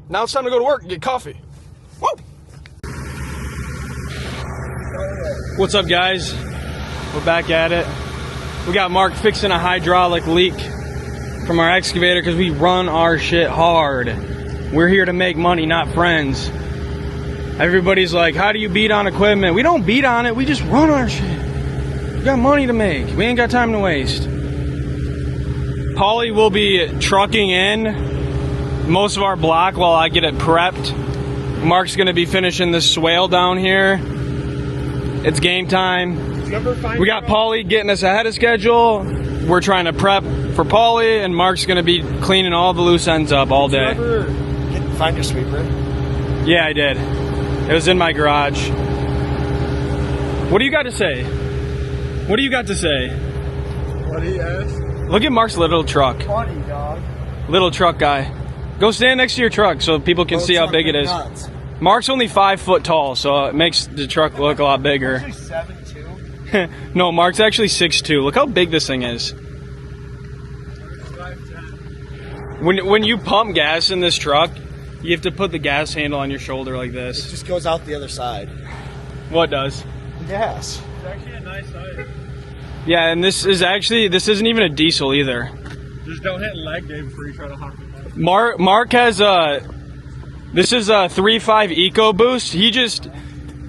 Now it's time to go to work and get coffee. Woo! What's up, guys? We're back at it. We got Mark fixing a hydraulic leak from our excavator because we run our shit hard. We're here to make money, not friends. Everybody's like, how do you beat on equipment? We don't beat on it, we just run our shit. We got money to make. We ain't got time to waste. Paulie will be trucking in most of our block while I get it prepped. Mark's gonna be finishing this swale down here. It's game time. We got Paulie getting us ahead of schedule. We're trying to prep for Paulie, and Mark's gonna be cleaning all the loose ends up all day. Did you ever find your sweeper? Yeah, I did. It was in my garage. What do you got to say? What do you got to say? What do you ask? Look at Mark's little truck. Funny, dog. Little truck guy. Go stand next to your truck so people can see how big it is. Nuts. Mark's only 5 foot tall, so it makes the truck look a lot bigger. Actually 7'2". No, Mark's actually 6'2". Look how big this thing is. 5'10". When you pump gas in this truck, you have to put the gas handle on your shoulder like It this. just goes out the other side. What does? Gas. It's actually a nice size. Yeah, and this isn't even a diesel either. Just don't hit leg day before you try to hawk it back. Mark has this is a 3.5 EcoBoost.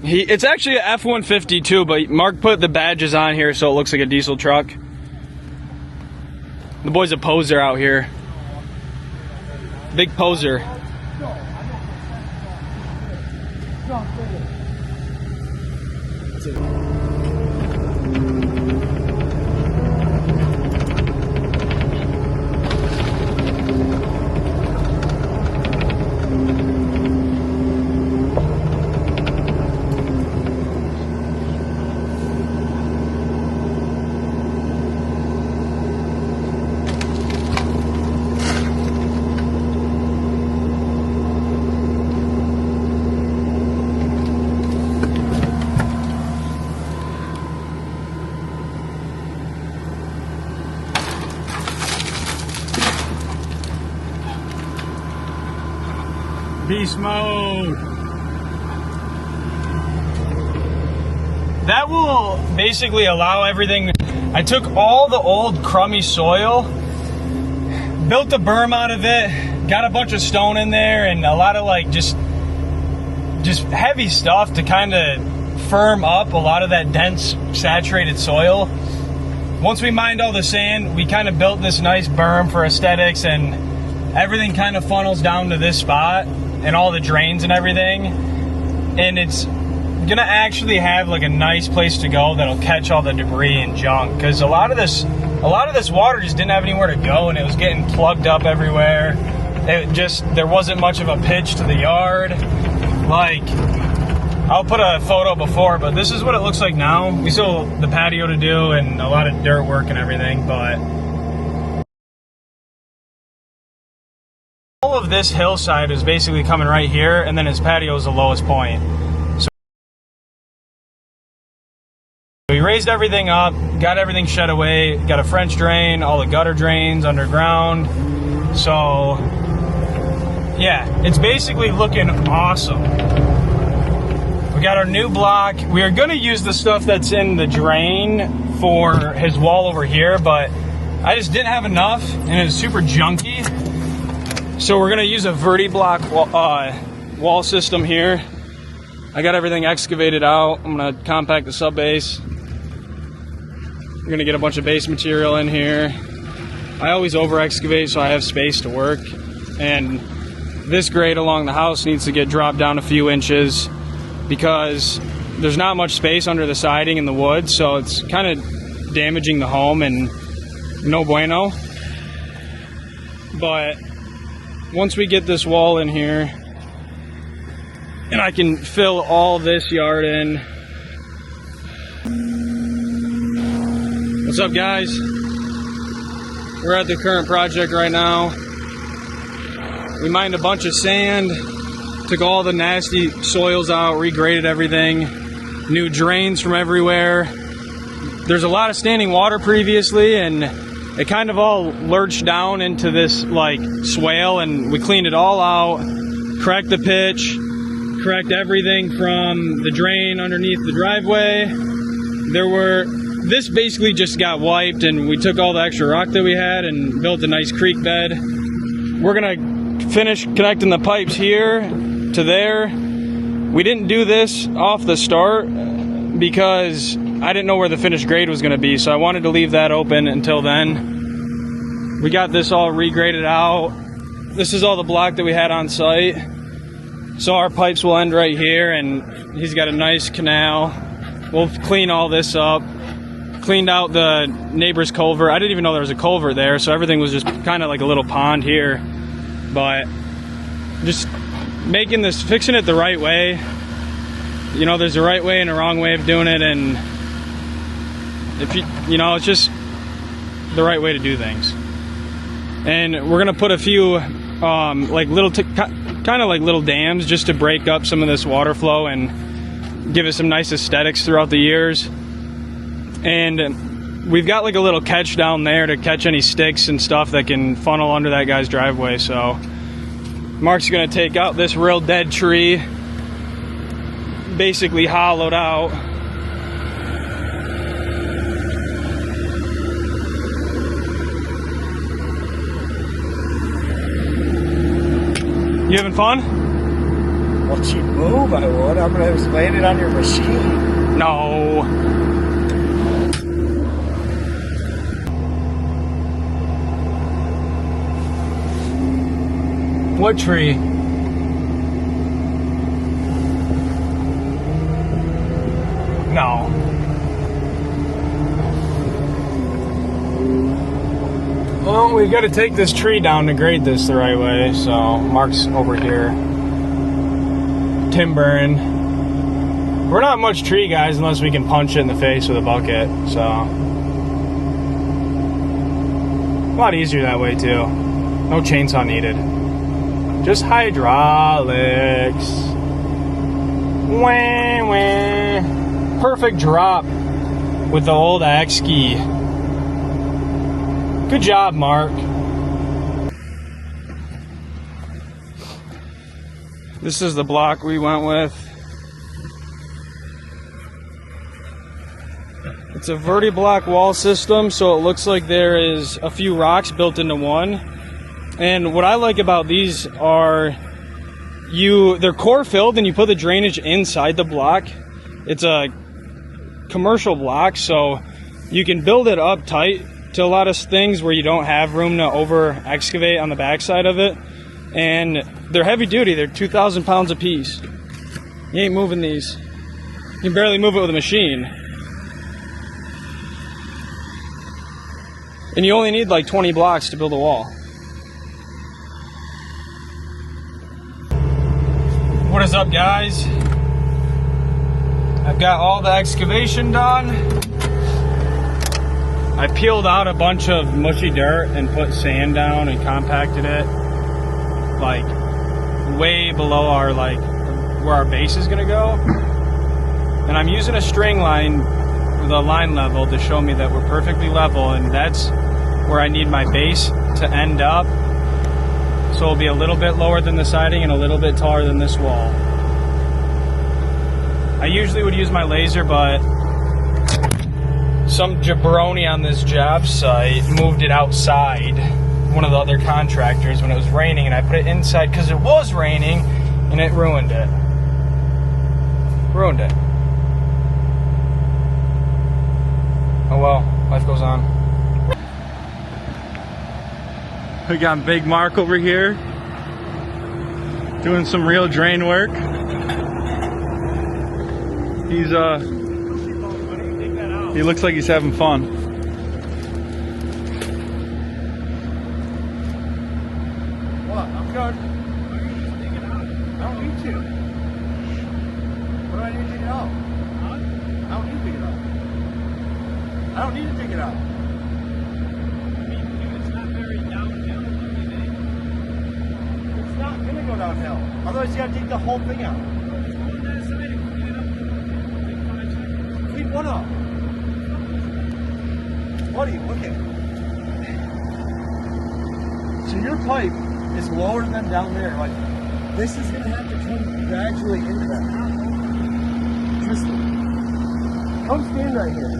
It's actually a F-150 too, but Mark put the badges on here so it looks like a diesel truck. The boy's a poser out here. Big poser. Beast mode. That will basically allow everything. I took all the old crummy soil, built a berm out of it, got a bunch of stone in there, and a lot of like just heavy stuff to kind of firm up a lot of that dense saturated soil. Once we mined all the sand, we kind of built this nice berm for aesthetics, and everything kind of funnels down to this spot and all the drains and everything, and it's gonna actually have like a nice place to go that'll catch all the debris and junk, because a lot of this water just didn't have anywhere to go, and it was getting plugged up everywhere. There wasn't much of a pitch to the yard. Like, I'll put a photo before, but this is what it looks like now. We still have the patio to do and a lot of dirt work and everything, but all of this hillside is basically coming right here, and then his patio is the lowest point. So we raised everything up, got everything shed away, got a French drain, all the gutter drains underground. So yeah, it's basically looking awesome. We got our new block. We are going to use the stuff that's in the drain for his wall over here, but I just didn't have enough, and it's super junky. So we're gonna use a VertiBlock wall system here. I got everything excavated out. I'm gonna compact the sub base. We're gonna get a bunch of base material in here. I always over excavate so I have space to work. And this grade along the house needs to get dropped down a few inches because there's not much space under the siding in the wood, so it's kind of damaging the home and no bueno. But once we get this wall in here, and I can fill all this yard in. What's up, guys? We're at the current project right now. We mined a bunch of sand, took all the nasty soils out, regraded everything, new drains from everywhere. There's a lot of standing water previously, and it kind of all lurched down into this like swale, and we cleaned it all out. correct the pitch, correct everything from the drain underneath the driveway. This basically just got wiped, and we took all the extra rock that we had and built a nice creek bed. We're gonna finish connecting the pipes here to there. We didn't do this off the start because I didn't know where the finished grade was gonna be, so I wanted to leave that open until then. We got this all regraded out. This is all the block that we had on site. So our pipes will end right here, and he's got a nice canal. We'll clean all this up. Cleaned out the neighbor's culvert. I didn't even know there was a culvert there, so everything was just kind of like a little pond here. But just fixing it the right way. You know, there's a right way and a wrong way of doing it, and if it's just the right way to do things. And we're gonna put a few like little kind of like little dams just to break up some of this water flow and give it some nice aesthetics throughout the years. And we've got like a little catch down there to catch any sticks and stuff that can funnel under that guy's driveway. So Mark's gonna take out this real dead tree, basically hollowed out. You having fun? Well, you move, I would. I'm gonna explain it on your machine. No. What tree? No. Well, we got to take this tree down to grade this the right way, so Mark's over here timbering. We're not much tree guys unless we can punch it in the face with a bucket, so a lot easier that way too. No chainsaw needed. Just hydraulics. Wah, wah. Perfect drop with the old X-Ski. Good job, Mark. This is the block we went with. It's a verti-block wall system, so it looks like there is a few rocks built into one. And what I like about these are they're core filled and you put the drainage inside the block. It's a commercial block, so you can build it up tight to a lot of things where you don't have room to over excavate on the backside of it. And they're heavy duty, they're 2,000 pounds a piece. You ain't moving these. You can barely move it with a machine. And you only need like 20 blocks to build a wall. What is up, guys? I've got all the excavation done. I peeled out a bunch of mushy dirt and put sand down and compacted it like way below our where our base is gonna go. And I'm using a string line with a line level to show me that we're perfectly level, and that's where I need my base to end up. So it'll be a little bit lower than the siding and a little bit taller than this wall. I usually would use my laser, but some jabroni on this job site moved it outside, one of the other contractors, when it was raining, and I put it inside because it was raining, and it ruined it. Ruined it. Oh well, life goes on. We got Big Mark over here doing some real drain work. He looks like he's having fun. What? I'm good. Why are you just digging it out? I don't need to. What do I need to dig it out? Huh? I don't need to dig it out. I don't need to dig it out. It's not gonna go downhill. Otherwise you gotta dig the whole thing out. Clean one up. Buddy, look at it. So your pipe is lower than down there. Like, This is gonna have to come gradually into that. Just come stand right here.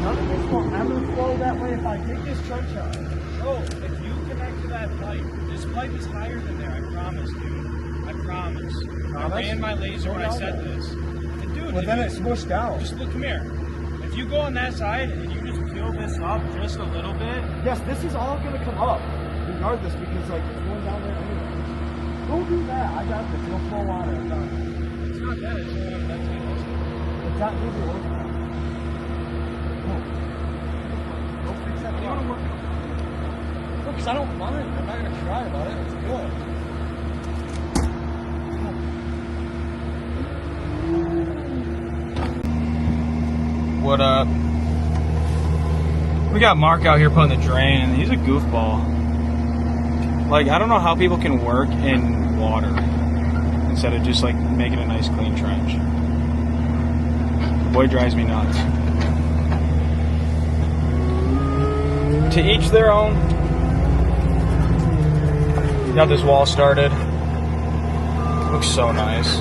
None of this will ever flow that way if I take this trench out. Bro, if you connect to that pipe, this pipe is higher than there, I promise, dude. I promise. I ran my laser when I said this. And dude, But then it's smushed down. just look, come here. If you go on that side and you just peel this up just a little bit, Yes, this is all gonna come up, regardless, because like it's going down there anyway. Don't do that. I got this. It'll flow water. I'm done. it's not that, it's only that's it. It's not easy work. No. Go fix that. You wanna work? No, because I don't mind. I'm not gonna cry about it. It's good. What up? We got Mark out here putting the drain, and he's a goofball. Like, I don't know how people can work in water instead of just like making a nice clean trench. The boy drives me nuts. To each their own. Got this wall started. Looks so nice.